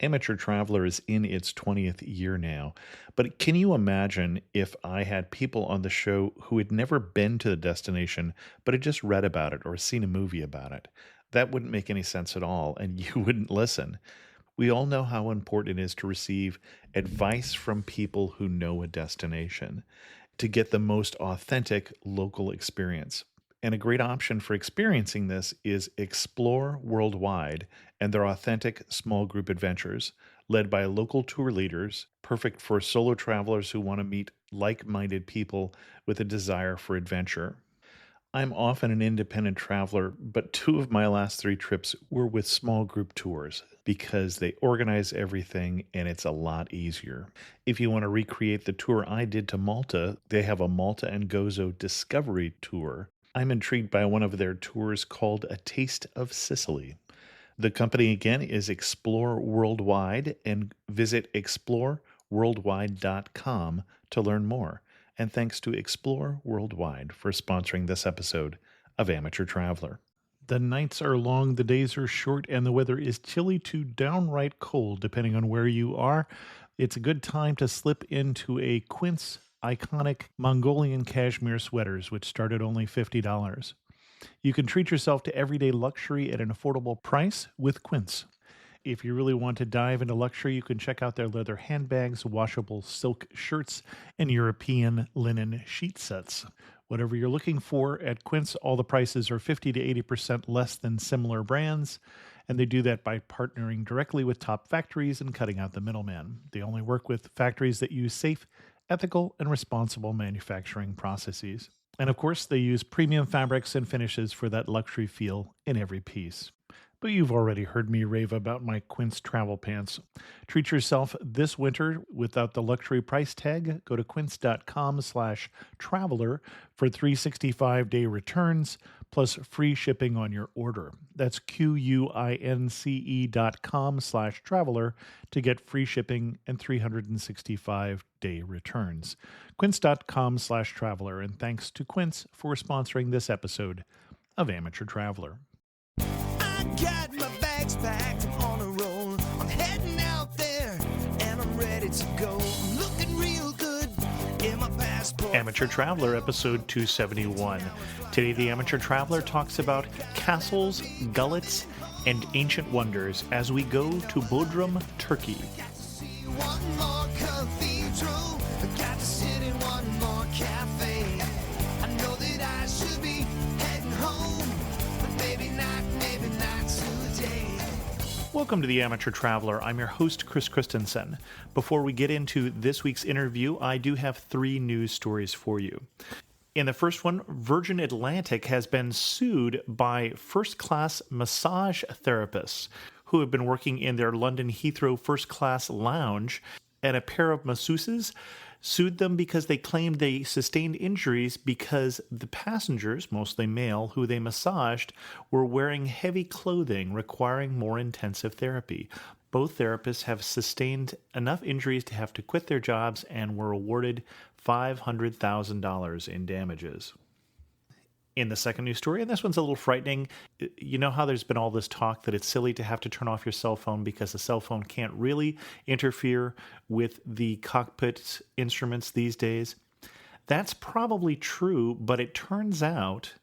Amateur Traveler is in its 20th year now, but can you imagine if I had people on the show who had never been to the destination but had just read about it or seen a movie about it? That wouldn't make any sense at all, and you wouldn't listen. We all know how important it is to receive advice from people who know a destination to get the most authentic local experience. And a great option for experiencing this is Explore Worldwide and their authentic small group adventures, led by local tour leaders, perfect for solo travelers who want to meet like minded people with a desire for adventure. I'm often an independent traveler, but two of my last three trips were with small group tours because they organize everything and it's a lot easier. If you want to recreate the tour I did to Malta, they have a Malta and Gozo Discovery Tour. I'm intrigued by one of their tours called A Taste of Sicily. The company again is Explore Worldwide, and visit exploreworldwide.com to learn more. And thanks to Explore Worldwide for sponsoring this episode of Amateur Traveler. The nights are long, the days are short, and the weather is chilly to downright cold, depending on where you are. It's a good time to slip into a Quince iconic Mongolian cashmere sweaters, which start at only $50. You can treat yourself to everyday luxury at an affordable price with Quince. If you really want to dive into luxury, you can check out their leather handbags, washable silk shirts, and European linen sheet sets. Whatever you're looking for at Quince, all the prices are 50 to 80% less than similar brands, and they do that by partnering directly with top factories and cutting out the middleman. They only work with factories that use safe, ethical, and responsible manufacturing processes. And of course, they use premium fabrics and finishes for that luxury feel in every piece. But you've already heard me rave about my Quince travel pants. Treat yourself this winter without the luxury price tag. Go to quince.com/traveler for 365-day returns plus free shipping on your order. That's QUINCE.com/traveler to get free shipping and 365-day returns. Quince.com/traveler. And thanks to Quince for sponsoring this episode of Amateur Traveler. I got my bags packed, I'm on a roll. I'm heading out there, and I'm ready to go. I'm looking real good in my passport. Amateur Traveler, episode 271. Today, the Amateur Traveler talks about castles, gullets, and ancient wonders as we go to Bodrum, Turkey. Got to see one more cathedral. I got to sit in one more cafe. I know that I should be heading home, but maybe not today. Welcome to the Amateur Traveler. I'm your host, Chris Christensen. Before we get into this week's interview, I do have three news stories for you. In the first one, Virgin Atlantic has been sued by first-class massage therapists who have been working in their London Heathrow first-class lounge, and a pair of masseuses sued them because they claimed they sustained injuries because the passengers, mostly male, who they massaged, were wearing heavy clothing requiring more intensive therapy. Both therapists have sustained enough injuries to have to quit their jobs and were awarded $500,000 in damages. In the second news story, and this one's a little frightening, you know how there's been all this talk that it's silly to have to turn off your cell phone because the cell phone can't really interfere with the cockpit instruments these days? That's probably true, but it turns out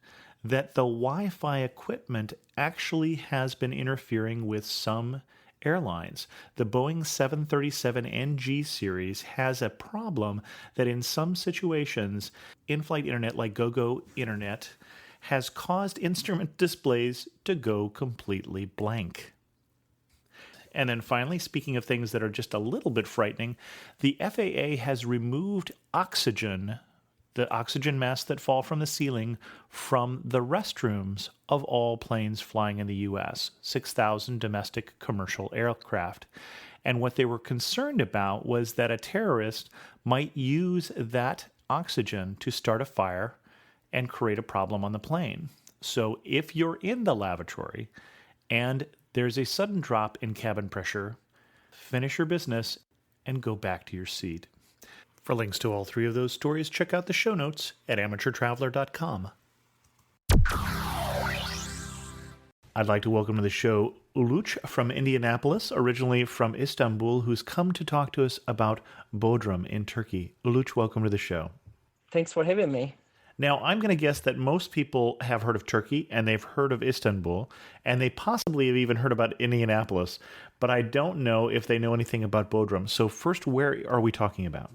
that the Wi-Fi equipment actually has been interfering with some airlines. The Boeing 737 NG series has a problem that in some situations, in-flight internet like GoGo Internet has caused instrument displays to go completely blank. And then finally, speaking of things that are just a little bit frightening, the FAA has removed the oxygen masks that fall from the ceiling from the restrooms of all planes flying in the U.S., 6,000 domestic commercial aircraft. And what they were concerned about was that a terrorist might use that oxygen to start a fire and create a problem on the plane. So if you're in the lavatory and there's a sudden drop in cabin pressure, finish your business and go back to your seat. For links to all three of those stories, check out the show notes at amateurtraveler.com. I'd like to welcome to the show Uluç from Indianapolis, originally from Istanbul, who's come to talk to us about Bodrum in Turkey. Uluç, welcome to the show. Thanks for having me. Now, I'm going to guess that most people have heard of Turkey and they've heard of Istanbul, and they possibly have even heard about Indianapolis, but I don't know if they know anything about Bodrum. So first, where are we talking about?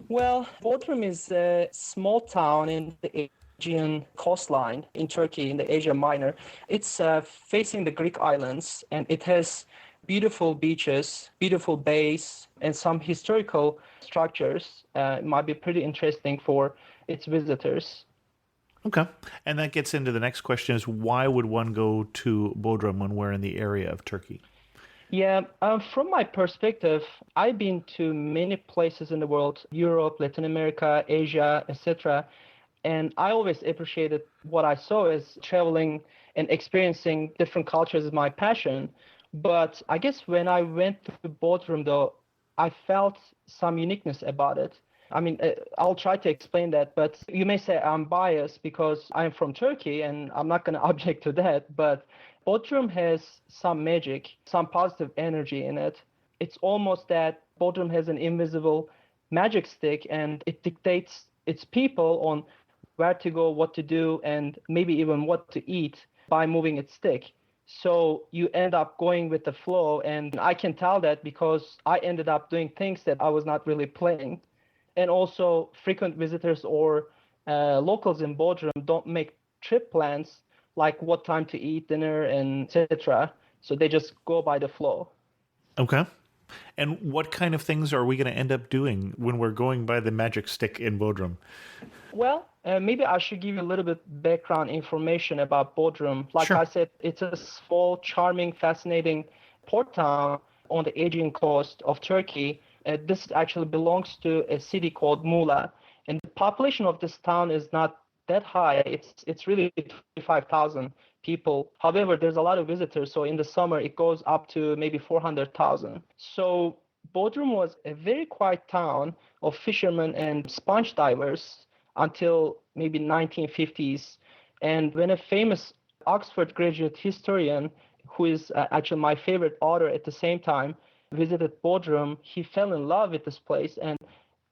Well, Bodrum is a small town in the Aegean coastline in Turkey, in the Asia Minor. It's facing the Greek islands, and it has beautiful beaches, beautiful bays, and some historical structures. It might be pretty interesting for its visitors. Okay. And that gets into the next question is why would one go to Bodrum when we're in the area of Turkey? Yeah, from my perspective, I've been to many places in the world, Europe, Latin America, Asia, etc. And I always appreciated what I saw as traveling and experiencing different cultures is my passion. But I guess when I went to Bodrum, though, I felt some uniqueness about it. I mean, I'll try to explain that, but you may say I'm biased because I'm from Turkey and I'm not going to object to that. But Bodrum has some magic, some positive energy in it. It's almost that Bodrum has an invisible magic stick and it dictates its people on where to go, what to do, and maybe even what to eat by moving its stick. So you end up going with the flow. And I can tell that because I ended up doing things that I was not really planning. And also frequent visitors or locals in Bodrum don't make trip plans like what time to eat dinner and etc. So they just go by the flow. Okay. And what kind of things are we going to end up doing when we're going by the magic stick in Bodrum? Well, maybe I should give you a little bit background information about Bodrum. Like Sure. I said, it's a small, charming, fascinating port town on the Aegean coast of Turkey. This actually belongs to a city called Muğla, and the population of this town is not that high. It's really 25,000 people. However, there's a lot of visitors, so in the summer it goes up to maybe 400,000. So Bodrum was a very quiet town of fishermen and sponge divers until maybe 1950s. And when a famous Oxford graduate historian, who is actually my favorite author at the same time, visited Bodrum, he fell in love with this place and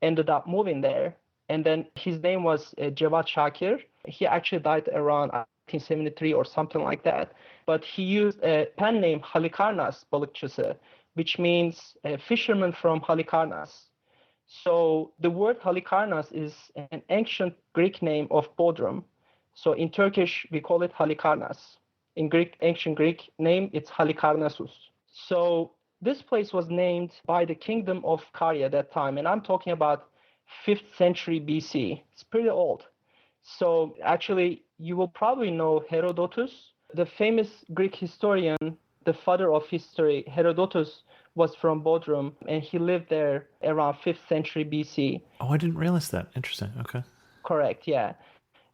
ended up moving there. And then his name was Cevat Shakir. He actually died around 1973 or something like that. But he used a pen name Halikarnas balıkçısı, which means a fisherman from Halikarnas. So the word Halikarnas is an ancient Greek name of Bodrum. So in Turkish, we call it Halikarnas. In Greek, ancient Greek name, it's Halikarnassus. So this place was named by the kingdom of Caria at that time, and I'm talking about 5th century BC. It's pretty old. So actually, you will probably know Herodotus, the famous Greek historian, the father of history. Herodotus was from Bodrum, and he lived there around 5th century BC. Oh, I didn't realize that. Interesting. Okay. Correct, yeah.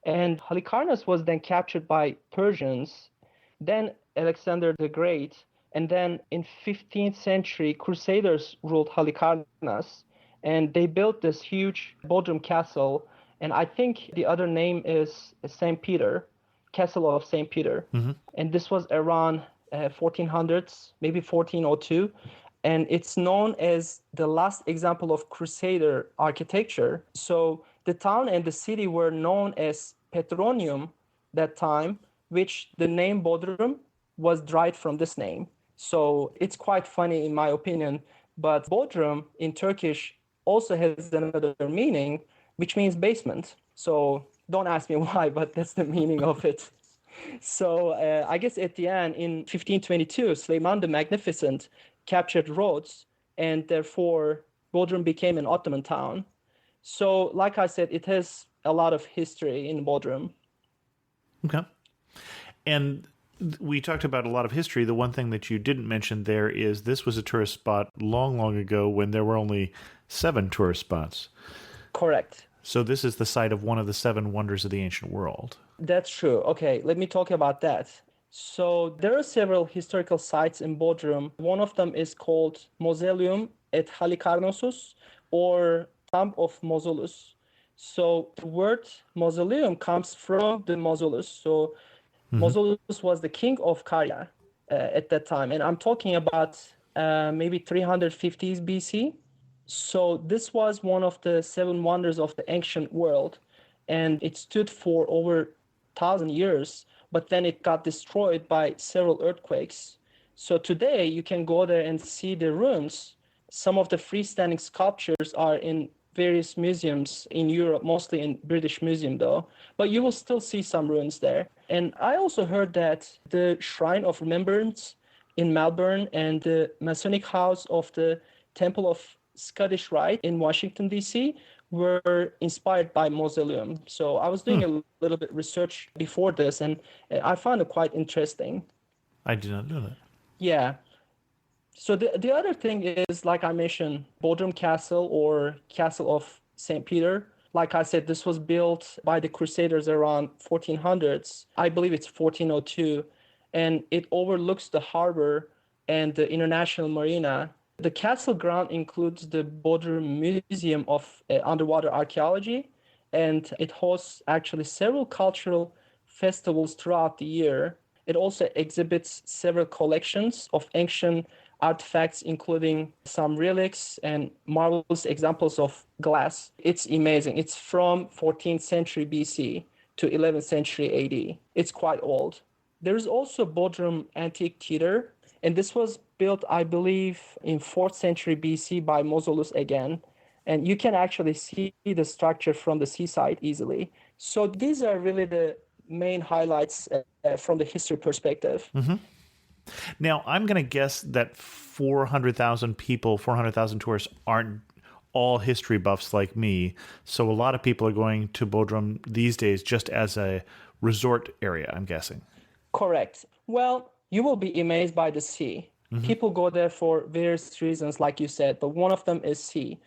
And Halikarnas was then captured by Persians, then Alexander the Great, and then in 15th century, Crusaders ruled Halikarnas, and they built this huge Bodrum castle, and I think the other name is St. Peter, Castle of St. Peter. Mm-hmm. And this was around 1400s, maybe 1402, and it's known as the last example of Crusader architecture. So the town and the city were known as Petronium that time, which the name Bodrum was derived from this name. So it's quite funny in my opinion, but Bodrum in Turkish also has another meaning, which means basement. So don't ask me why, but that's the meaning of it. So I guess at the end, in 1522, Süleyman the Magnificent captured Rhodes, and therefore Bodrum became an Ottoman town. So like I said, it has a lot of history in Bodrum. Okay. And we talked about a lot of history. The one thing that you didn't mention there is this was a tourist spot long, long ago when there were only 7 tourist spots. Correct. So this is the site of one of the 7 wonders of the ancient world. That's true. Okay, let me talk about that. So there are several historical sites in Bodrum. One of them is called Mausoleum at Halikarnassus, or Tomb of Mausolus. So the word mausoleum comes from the Mausolus. So Mausolus was the king of Caria at that time, and I'm talking about maybe 350s BC. So this was one of the seven wonders of the ancient world, and it stood for over 1,000 years, but then it got destroyed by several earthquakes. So today you can go there and see the ruins. Some of the freestanding sculptures are in various museums in Europe, mostly in British Museum though, but you will still see some ruins there. And I also heard that the Shrine of Remembrance in Melbourne and the Masonic House of the Temple of Scottish Rite in Washington, D.C. were inspired by Mausoleum. So I was doing a little bit research before this, and I found it quite interesting. I did not know that. Yeah. So the other thing is, like I mentioned, Bodrum Castle or Castle of St. Peter. Like I said, this was built by the Crusaders around 1400s. I believe it's 1402. And it overlooks the harbor and the international marina. The castle ground includes the Bodrum Museum of Underwater Archaeology, and it hosts actually several cultural festivals throughout the year. It also exhibits several collections of ancient artifacts, including some relics and marvelous examples of glass. It's amazing. It's from 14th century BC to 11th century AD. It's quite old. There's also Bodrum Antique Theater, and this was built, I believe, in 4th century BC by Mausolus again. And you can actually see the structure from the seaside easily. So these are really the main highlights from the history perspective. Now, I'm going to guess that 400,000 people, 400,000 tourists aren't all history buffs like me. So a lot of people are going to Bodrum these days just as a resort area, I'm guessing. Correct. Well, you will be amazed by the sea. People go there for various reasons, like you said, but one of them is sea.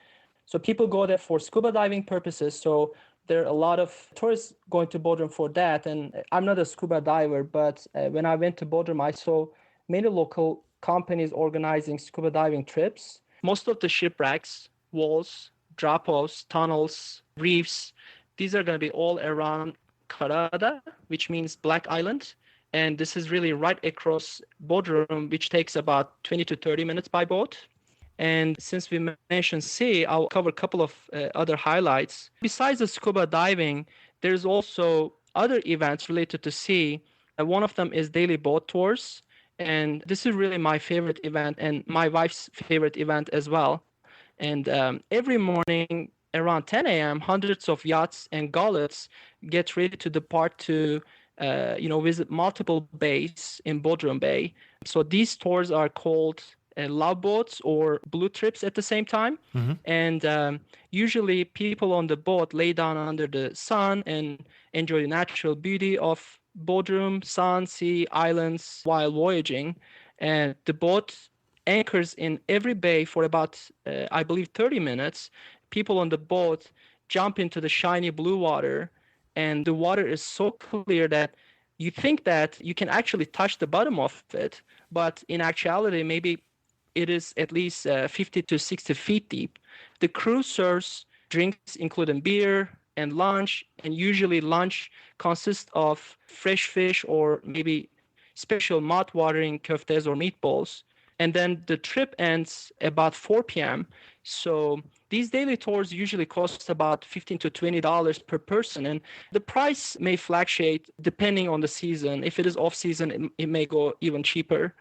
So people go there for scuba diving purposes. So there are a lot of tourists going to Bodrum for that. And I'm not a scuba diver, but when I went to Bodrum, I saw many local companies organizing scuba diving trips. Most of the shipwrecks, walls, drop-offs, tunnels, reefs, these are going to be all around Karada, which means Black Island. And this is really right across Bodrum, which takes about 20 to 30 minutes by boat. And since we mentioned sea, I'll cover a couple of other highlights. Besides the scuba diving, there's also other events related to sea. One of them is daily boat tours. And this is really my favorite event and my wife's favorite event as well. And every morning around 10 a.m., hundreds of yachts and gullets get ready to depart to visit multiple bays in Bodrum Bay. So these tours are called love boats or blue trips at the same time. And usually people on the boat lay down under the sun and enjoy the natural beauty of Bodrum, sun, sea, islands while voyaging. And the boat anchors in every bay for about, I believe, 30 minutes. People on the boat jump into the shiny blue water, and the water is so clear that you think that you can actually touch the bottom of it. But in actuality, maybe it is at least 50 to 60 feet deep. The crew serves drinks including beer and lunch, and usually lunch consists of fresh fish or maybe special mouth-watering koftes or meatballs. And then the trip ends about 4 p.m. So these daily tours usually cost about $15 to $20 per person, and the price may fluctuate depending on the season. If it is off-season, it may go even cheaper.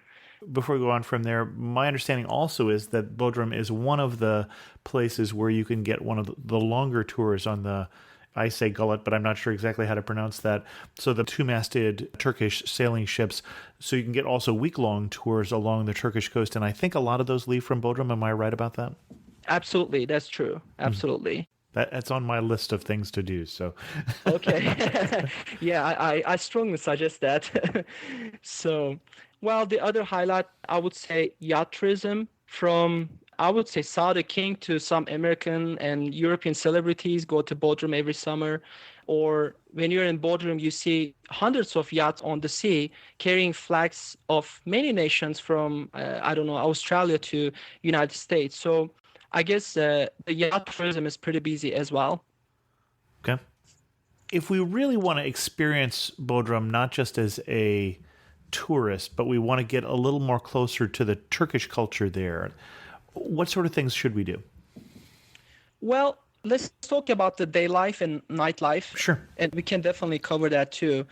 Before we go on from there, my understanding also is that Bodrum is one of the places where you can get one of the longer tours on the, I say gullet, but I'm not sure exactly how to pronounce that. So the two-masted Turkish sailing ships. So you can get also week-long tours along the Turkish coast. And I think a lot of those leave from Bodrum. Am I right about that? Absolutely. That's true. Absolutely. That's on my list of things to do. So Okay. Yeah, I strongly suggest that. So, well, the other highlight, I would say yacht tourism from, I would say, Saudi King to some American and European celebrities go to Bodrum every summer. Or when you're in Bodrum, you see hundreds of yachts on the sea carrying flags of many nations from, Australia to United States. So I guess the yacht tourism is pretty busy as well. Okay. If we really want to experience Bodrum not just as a tourist, but we want to get a little more closer to the Turkish culture there, what sort of things should we do? Well, let's talk about the day life and nightlife. Sure. And we can definitely cover that too.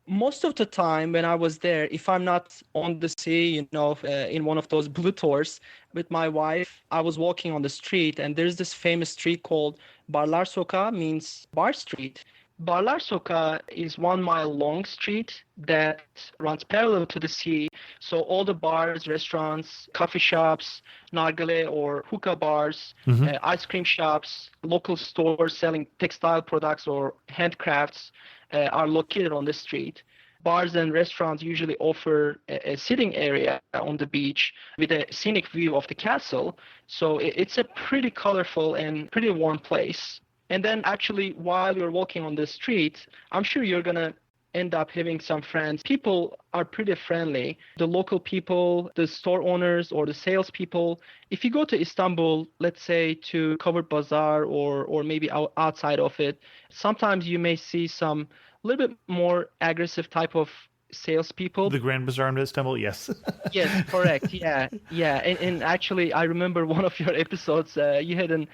Most of the time when I was there, if I'm not on the sea, in one of those blue tours with my wife, I was walking on the street, and there's this famous street called Barlar Sokağı, means bar street. Barlar Sokağı is 1 mile long street that runs parallel to the sea. So all the bars, restaurants, coffee shops, nargile or hookah bars, ice cream shops, local stores selling textile products or handcrafts are located on the street. Bars and restaurants usually offer a sitting area on the beach with a scenic view of the castle. So it's a pretty colorful and pretty warm place. And then actually, while you're walking on the street, I'm sure you're going to end up having some friends. People are pretty friendly. The local people, the store owners or the salespeople. If you go to Istanbul, let's say to Covered Bazaar or maybe outside of it, sometimes you may see some little bit more aggressive type of salespeople. The Grand Bazaar in Istanbul, yes. Yes, correct. Yeah. And actually, I remember one of your episodes, you had an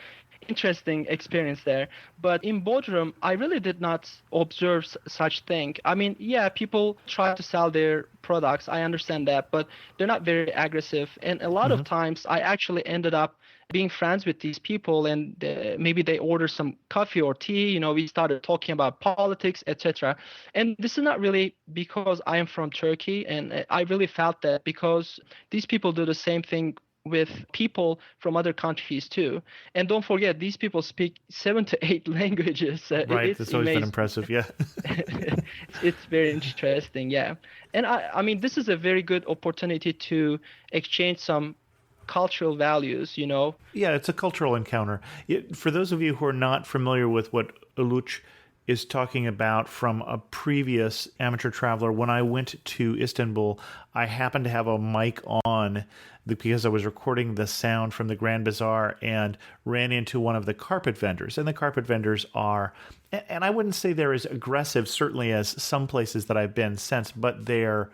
interesting experience there. But in Bodrum, I really did not observe such thing. I mean, yeah, people try to sell their products. I understand that, but they're not very aggressive. And a lot of times I actually ended up being friends with these people, and maybe they order some coffee or tea. We started talking about politics, etc. And this is not really because I am from Turkey, and I really felt that because these people do the same thing with people from other countries too. And don't forget, these people speak 7 to 8 languages. Right, that's always been impressive, yeah. It's very interesting, yeah. And I mean, this is a very good opportunity to exchange some cultural values, Yeah, it's a cultural encounter. For those of you who are not familiar with what Uluç is talking about from a previous amateur traveler, when I went to Istanbul, I happened to have a mic on because I was recording the sound from the Grand Bazaar and ran into one of the carpet vendors. And the carpet vendors are, and I wouldn't say they're as aggressive, certainly as some places that I've been since, but they're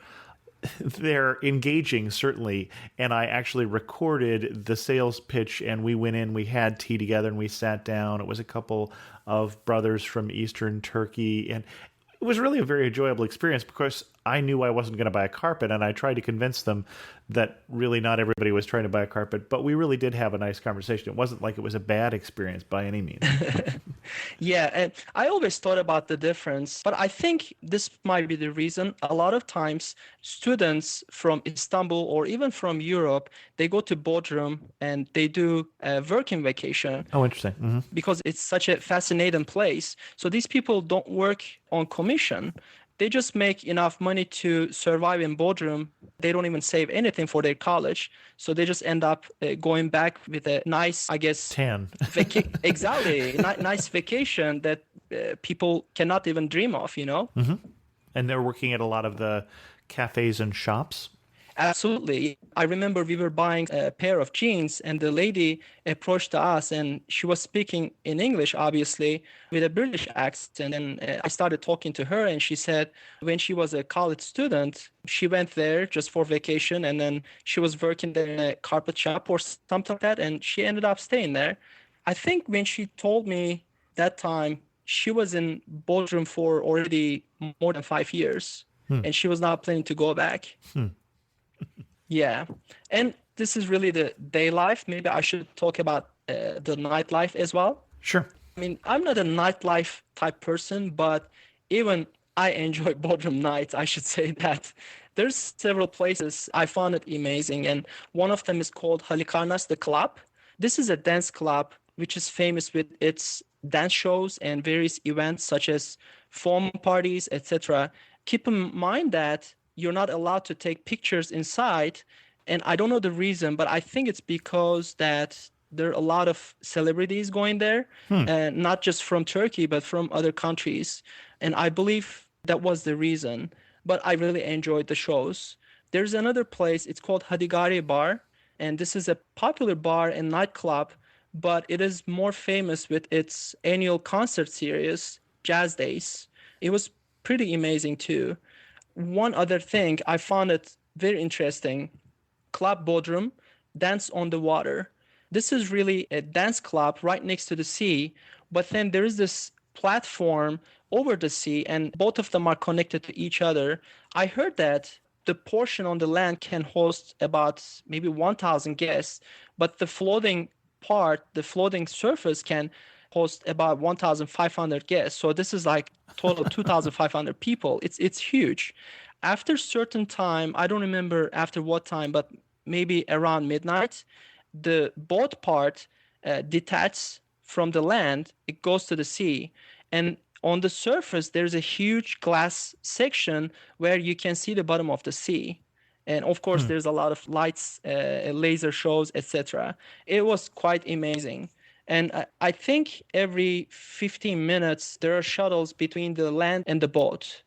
engaging, certainly. And I actually recorded the sales pitch, and we went in, we had tea together, and we sat down. It was a couple of brothers from Eastern Turkey, and it was really a very enjoyable experience because I knew I wasn't going to buy a carpet, and I tried to convince them that really not everybody was trying to buy a carpet, but we really did have a nice conversation. It wasn't like it was a bad experience by any means. Yeah, and I always thought about the difference, but I think this might be the reason. A lot of times students from Istanbul or even from Europe, they go to Bodrum and they do a working vacation. Oh, interesting. Mm-hmm. Because it's such a fascinating place. So these people don't work on commission. They just make enough money to survive in Bodrum. They don't even save anything for their college. So they just end up going back with a nice, I guess... Tan. Exactly. Nice vacation that people cannot even dream of, Mm-hmm. And they're working at a lot of the cafes and shops. Absolutely. I remember we were buying a pair of jeans, and the lady approached us, and she was speaking in English, obviously, with a British accent. And I started talking to her, and she said when she was a college student, she went there just for vacation, and then she was working there in a carpet shop or something like that, and she ended up staying there. I think when she told me that time, she was in Bodrum for already more than 5 years, and she was not planning to go back. Yeah. And this is really the day life. Maybe I should talk about the nightlife as well. Sure. I mean, I'm not a nightlife type person, but even I enjoy Bodrum nights, I should say that. There's several places I found it amazing, and one of them is called Halikarnas, the club. This is a dance club which is famous with its dance shows and various events such as foam parties, etc. Keep in mind that you're not allowed to take pictures inside, and I don't know the reason, but I think it's because that there are a lot of celebrities going there, and not just from Turkey, but from other countries. And I believe that was the reason, but I really enjoyed the shows. There's another place, it's called Hadigari Bar, and this is a popular bar and nightclub, but it is more famous with its annual concert series jazz days. It was pretty amazing too. One other thing, I found it very interesting. Club Bodrum, Dance on the Water. This is really a dance club right next to the sea, but then there is this platform over the sea, and both of them are connected to each other. I heard that the portion on the land can host about maybe 1,000 guests, but the floating part, the floating surface can host about 1,500 guests. So this is like total 2,500 people. It's huge. After certain time, I don't remember after what time, but maybe around midnight, the boat part detaches from the land. It goes to the sea, and on the surface there's a huge glass section where you can see the bottom of the sea. And of course there's a lot of lights, laser shows, etc. It was quite amazing. And I think every 15 minutes there are shuttles between the land and the boat.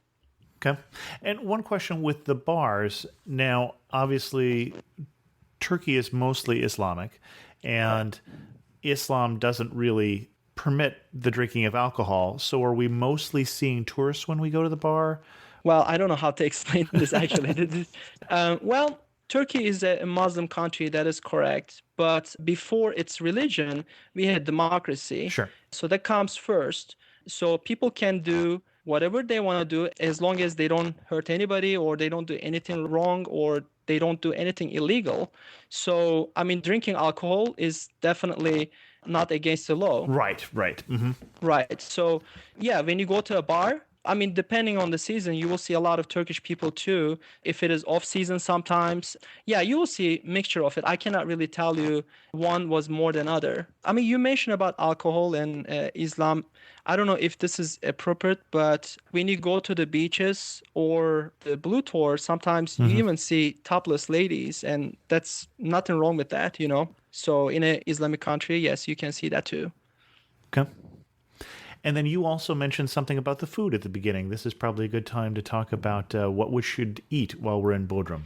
Okay. And one question with the bars. Now, obviously, Turkey is mostly Islamic, and Islam doesn't really permit the drinking of alcohol. So are we mostly seeing tourists when we go to the bar? Well, I don't know how to explain this actually. Well, Turkey is a Muslim country, that is correct. But before its religion, we had democracy. Sure. So that comes first. So people can do whatever they want to do as long as they don't hurt anybody or they don't do anything wrong or they don't do anything illegal. So, I mean, drinking alcohol is definitely not against the law. Right. Mm-hmm. Right. So, yeah, when you go to a bar, I mean, depending on the season, you will see a lot of Turkish people too. If it is off season sometimes, yeah, you will see a mixture of it. I cannot really tell you one was more than other. I mean, you mentioned about alcohol and Islam. I don't know if this is appropriate, but when you go to the beaches or the blue tour, sometimes you even see topless ladies, and that's nothing wrong with that, you know. So in an Islamic country, yes, you can see that too. Okay. And then you also mentioned something about the food at the beginning. This is probably a good time to talk about what we should eat while we're in Bodrum.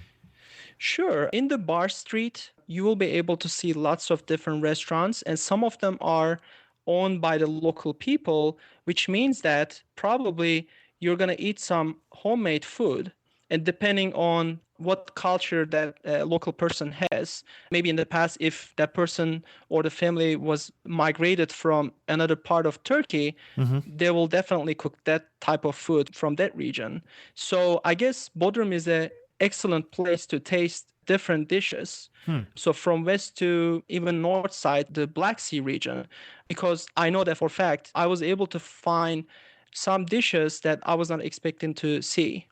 Sure. In the bar street, you will be able to see lots of different restaurants, and some of them are owned by the local people, which means that probably you're going to eat some homemade food. And depending on what culture that local person has, maybe in the past, if that person or the family was migrated from another part of Turkey, they will definitely cook that type of food from that region. So I guess Bodrum is an excellent place to taste different dishes. So from west to even north side, the Black Sea region, because I know that for a fact, I was able to find some dishes that I was not expecting to see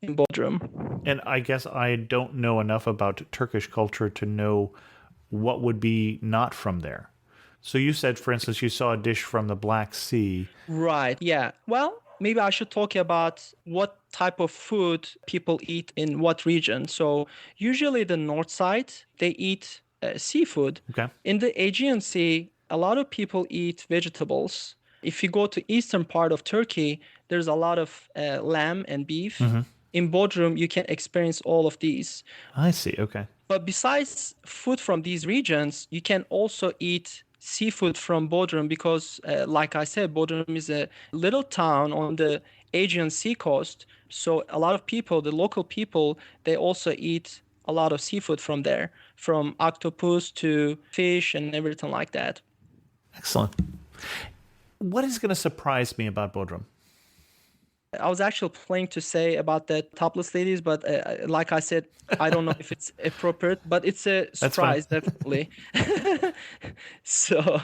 in Bodrum. And I guess I don't know enough about Turkish culture to know what would be not from there. So you said, for instance, you saw a dish from the Black Sea. Right, yeah. Well, maybe I should talk about what type of food people eat in what region. So usually the north side, they eat seafood. Okay. In the Aegean Sea, a lot of people eat vegetables. If you go to eastern part of Turkey, there's a lot of lamb and beef. In Bodrum, you can experience all of these. I see, okay. But besides food from these regions, you can also eat seafood from Bodrum because, like I said, Bodrum is a little town on the Aegean Sea coast. So a lot of people, the local people, they also eat a lot of seafood from there, from octopus to fish and everything like that. Excellent. What is going to surprise me about Bodrum? I was actually planning to say about the topless ladies, but like I said, I don't know if it's appropriate, but it's a surprise, definitely. So,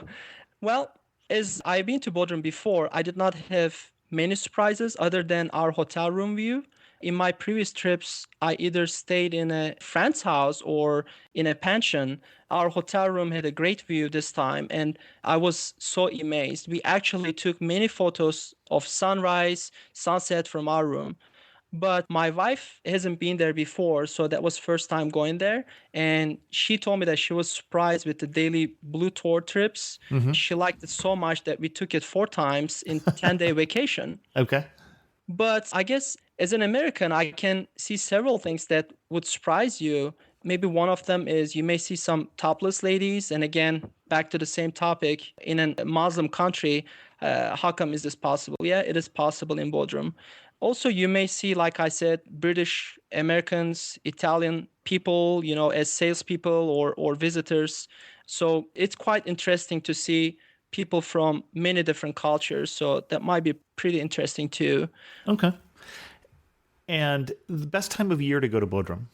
well, as I've been to Bodrum before, I did not have many surprises other than our hotel room view. In my previous trips, I either stayed in a friend's house or in a pension. Our hotel room had a great view this time, and I was so amazed. We actually took many photos of sunrise, sunset from our room. But my wife hasn't been there before, so that was first time going there. And she told me that she was surprised with the daily Blue Tour trips. She liked it so much that we took it 4 times in 10-day vacation. Okay. But I guess as an American, I can see several things that would surprise you Maybe one of them is you may see some topless ladies. And again, back to the same topic, in a Muslim country, how come is this possible? Yeah, it is possible in Bodrum. Also, you may see, like I said, British, Americans, Italian people, as salespeople or visitors. So it's quite interesting to see people from many different cultures. So that might be pretty interesting too. Okay. And the best time of year to go to Bodrum?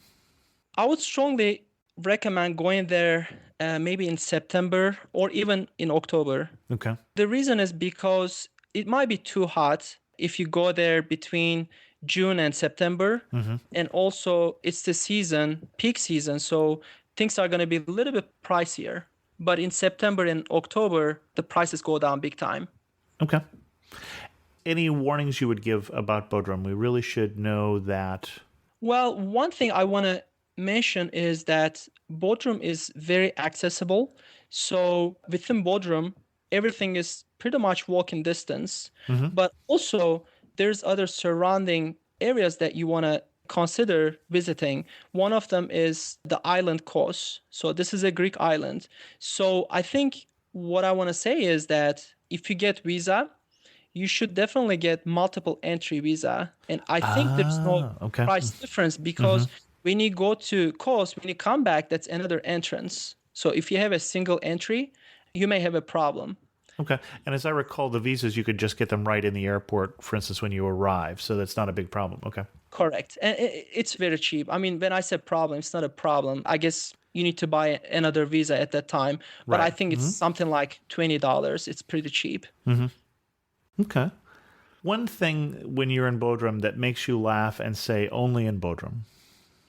I would strongly recommend going there maybe in September or even in October. Okay. The reason is because it might be too hot if you go there between June and September. And also, it's the season, peak season, so things are going to be a little bit pricier. But in September and October, the prices go down big time. Okay. Any warnings you would give about Bodrum? We really should know that. Well, one thing I want to mention is that Bodrum is very accessible. So within Bodrum, everything is pretty much walking distance. But also, there's other surrounding areas that you want to consider visiting. One of them is the island Kos. So this is a Greek island. So I think what I want to say is that if you get visa, you should definitely get multiple entry visa. And I think there's no okay. price difference because when you go to Kos, when you come back, that's another entrance. So if you have a single entry, you may have a problem. Okay. And as I recall, the visas, you could just get them right in the airport, for instance, when you arrive. So that's not a big problem. Okay. Correct. And it's very cheap. I mean, when I say problem, it's not a problem. I guess you need to buy another visa at that time. But I think it's something like $20. It's pretty cheap. Okay. One thing when you're in Bodrum that makes you laugh and say only in Bodrum?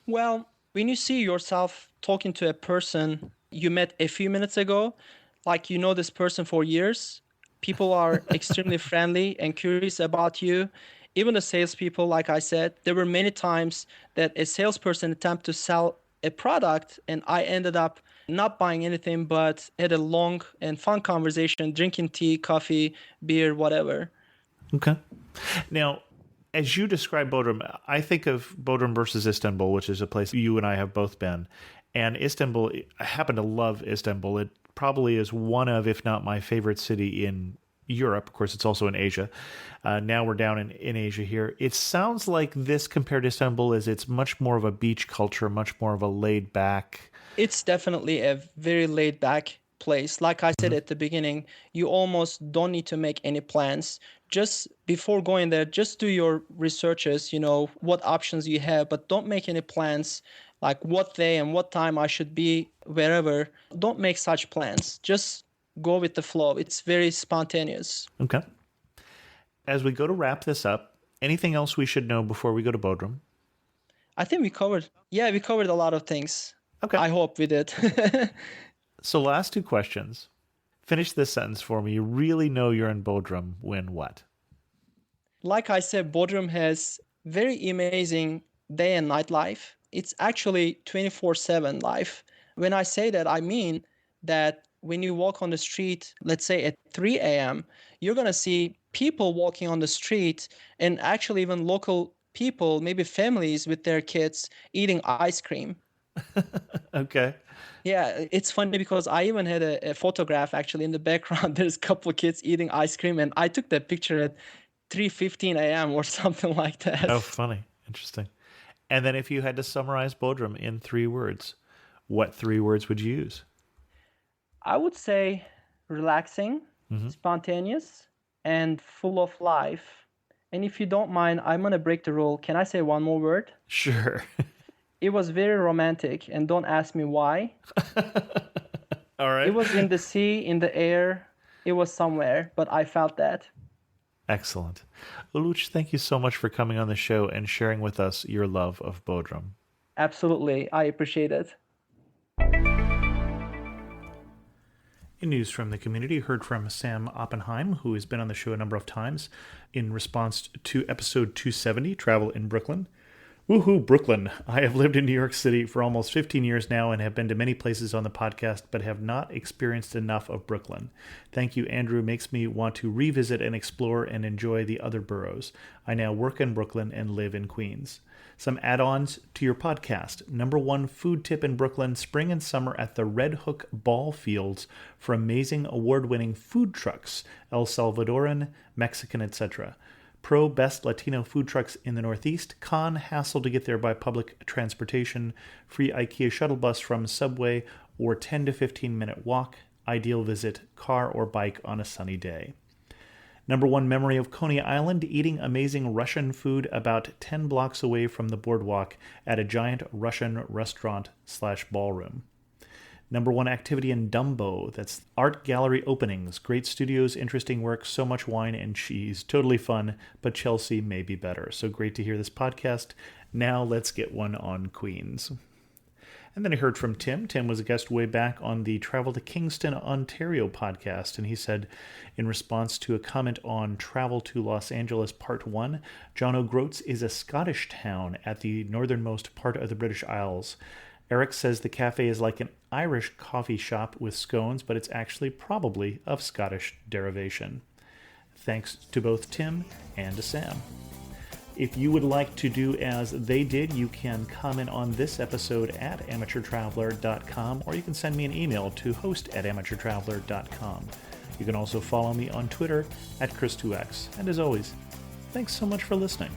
Well, when you see yourself talking to a person you met a few minutes ago, like you know this person for years, people are extremely friendly and curious about you. Even the salespeople, like I said, there were many times that a salesperson attempted to sell a product and I ended up not buying anything but had a long and fun conversation, drinking tea, coffee, beer, whatever. Okay. Now, as you describe Bodrum, I think of Bodrum versus Istanbul, which is a place you and I have both been. And Istanbul, I happen to love Istanbul. It probably is one of, if not my favorite city in Europe. Of course, it's also in Asia. Now we're down in Asia here. It sounds like this compared to Istanbul is it's much more of a beach culture, much more of a laid back. It's definitely a very laid back place. Like I said at the beginning, you almost don't need to make any plans. Just before going there, just do your researches, what options you have, but don't make any plans like what day and what time I should be wherever. Don't make such plans. Just go with the flow. It's very spontaneous. Okay. As we go to wrap this up, anything else we should know before we go to Bodrum? I think we covered a lot of things. Okay. I hope we did. So last two questions. Finish this sentence for me. You really know you're in Bodrum when what? Like I said, Bodrum has very amazing day and night life. It's actually 24/7 life. When I say that, I mean that when you walk on the street, let's say at 3 a.m., you're going to see people walking on the street and actually even local people, maybe families with their kids eating ice cream. Okay. Yeah, it's funny because I even had a photograph actually in the background. There's a couple of kids eating ice cream and I took that picture at 3:15 a.m. or something like that. Oh, funny. Interesting. And then if you had to summarize Bodrum in 3 words, what 3 words would you use? I would say relaxing, spontaneous, and full of life. And if you don't mind, I'm going to break the rule. Can I say one more word? Sure. It was very romantic, and don't ask me why. All right. It was in the sea, in the air. It was somewhere, but I felt that. Excellent. Uluç, thank you so much for coming on the show and sharing with us your love of Bodrum. Absolutely. I appreciate it. In news from the community, heard from Sam Oppenheim, who has been on the show a number of times in response to episode 270, Travel in Brooklyn. Woohoo, Brooklyn. I have lived in New York City for almost 15 years now and have been to many places on the podcast, but have not experienced enough of Brooklyn. Thank you, Andrew. Makes me want to revisit and explore and enjoy the other boroughs. I now work in Brooklyn and live in Queens. Some add-ons to your podcast. Number 1 food tip in Brooklyn, spring and summer at the Red Hook Ball Fields for amazing award-winning food trucks, El Salvadoran, Mexican, etc. Pro, best Latino food trucks in the Northeast. Con, hassle to get there by public transportation. Free IKEA shuttle bus from Subway or 10 to 15 minute walk. Ideal visit, car or bike on a sunny day. Number 1 memory of Coney Island, eating amazing Russian food about 10 blocks away from the boardwalk at a giant Russian restaurant/ballroom. Number 1 activity in Dumbo, that's art gallery openings, great studios, interesting work, so much wine and cheese, totally fun, but Chelsea may be better. So great to hear this podcast. Now let's get one on Queens. And then I heard from Tim. Tim was a guest way back on the Travel to Kingston, Ontario podcast, and he said, in response to a comment on Travel to Los Angeles Part 1, John O'Groats is a Scottish town at the northernmost part of the British Isles. Eric says the cafe is like an Irish coffee shop with scones, but it's actually probably of Scottish derivation. Thanks to both Tim and to Sam. If you would like to do as they did, you can comment on this episode at amateurtraveler.com, or you can send me an email to host@amateurtraveler.com. You can also follow me on Twitter at Chris2X. And as always, thanks so much for listening.